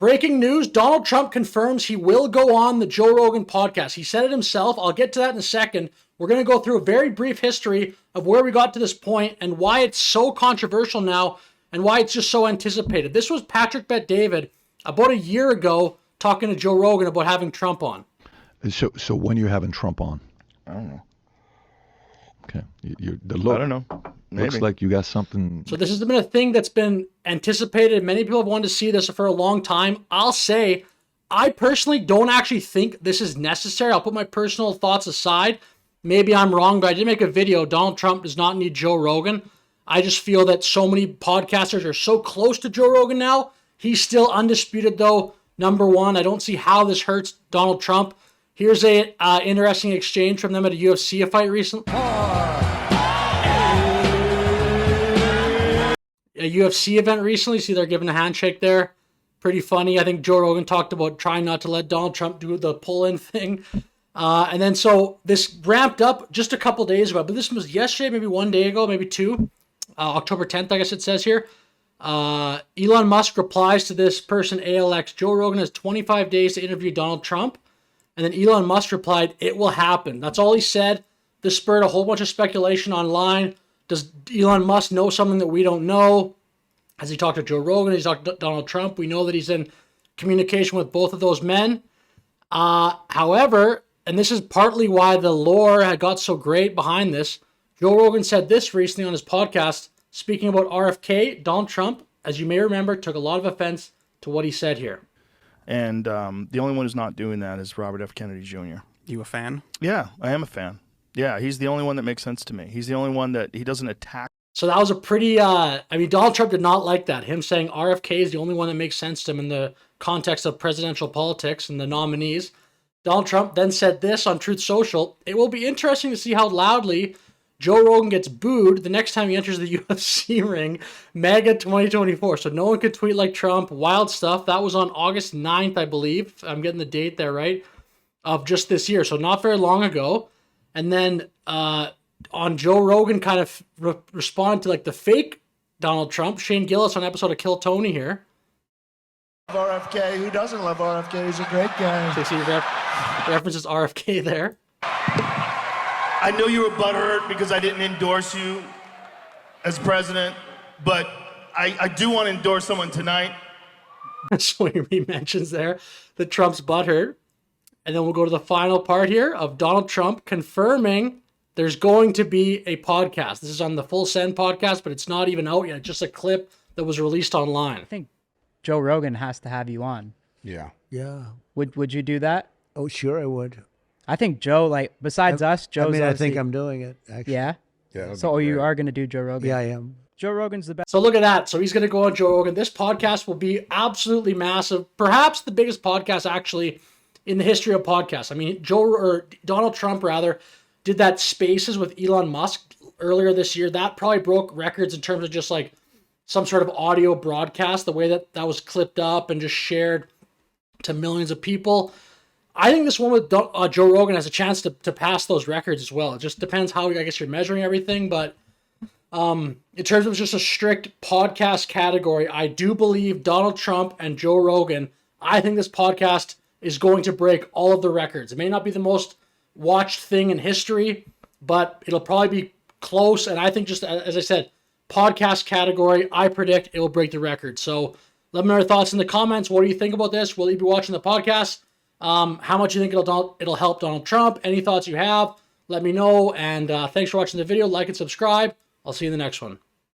Breaking news, Donald Trump confirms he will go on the Joe Rogan podcast. He said it himself. I'll get to that in a second. We're going to go through a very brief history of where we got to this point and why it's so controversial now and why it's just so anticipated. This was Patrick Bet-David about a year ago talking to Joe Rogan about having Trump on. So when are you having Trump on? I don't know. Okay. The look, I don't know. Maybe. Looks like you got something. So this has been a thing that's been anticipated. Many people have wanted to see this for a long time. I'll say, I personally don't actually think this is necessary. I'll put my personal thoughts aside. Maybe I'm wrong, but I did make a video. Donald Trump does not need Joe Rogan. I just feel that so many podcasters are so close to Joe Rogan now. He's still undisputed, though. Number one, I don't see how this hurts Donald Trump. Here's a interesting exchange from them at a UFC fight recently. A UFC event recently. See, they're giving a handshake there. Pretty funny. I think Joe Rogan talked about trying not to let Donald Trump do the pull-in thing. And then so this ramped up just a couple days ago, but this was yesterday, maybe one day ago, maybe two. October 10th, I guess it says here. Elon Musk replies to this person, ALX. Joe Rogan has 25 days to interview Donald Trump. And then Elon Musk replied, it will happen. That's all he said. This spurred a whole bunch of speculation online. Does Elon Musk know something that we don't know? Has he talked to Joe Rogan? Has he talked to Donald Trump? We know that he's in communication with both of those men. However, and this is partly why the lore had got so great behind this, Joe Rogan said this recently on his podcast, speaking about RFK. Donald Trump, as you may remember, took a lot of offense to what he said here. And the only one who's not doing that is Robert F. Kennedy Jr. You a fan? Yeah, I am a fan. Yeah, he's the only one that makes sense to me. He's the only one that he doesn't attack. So that was a pretty, Donald Trump did not like that. Him saying RFK is the only one that makes sense to him in the context of presidential politics and the nominees. Donald Trump then said this on Truth Social. It will be interesting to see how loudly Joe Rogan gets booed the next time he enters the UFC ring, MAGA 2024. So no one could tweet like Trump. Wild stuff. That was on August 9th, I believe. I'm getting the date there right, of just this year. So not very long ago. And then on Joe Rogan kind of responded to like the fake Donald Trump. Shane Gillis on episode of Kill Tony here. RFK. Who doesn't love RFK? He's a great guy. So you see references RFK there. I know you were butthurt because I didn't endorse you as president, but I do want to endorse someone tonight. So he mentions there that Trump's butthurt. And then we'll go to the final part here of Donald Trump confirming there's going to be a podcast. This is on the Full Send podcast, but it's not even out yet. It's just a clip that was released online. I think Joe Rogan has to have you on. Yeah. Would you do that? Oh, sure I would. I think Joe, like, besides us, Joe's I think I'm doing it, actually. Yeah? Yeah. So you are going to do Joe Rogan? Yeah, I am. Joe Rogan's the best. So look at that. So he's going to go on Joe Rogan. This podcast will be absolutely massive. Perhaps the biggest podcast, actually, in the history of podcasts. I mean, Donald Trump, rather, did that Spaces with Elon Musk earlier this year. That probably broke records in terms of just like some sort of audio broadcast, the way that was clipped up and just shared to millions of people. I think this one with Joe Rogan has a chance to pass those records as well. It just depends how, I guess, you're measuring everything. But in terms of just a strict podcast category, I do believe Donald Trump and Joe Rogan, I think this podcast is going to break all of the records. It may not be the most watched thing in history, but it'll probably be close. And I think, just as I said, podcast category, I predict it will break the record. So let me know your thoughts in the comments. What do you think about this? Will you be watching the podcast? How much you think it'll help Donald Trump? Any thoughts you have, let me know. And thanks for watching the video. Like and subscribe. I'll see you in the next one.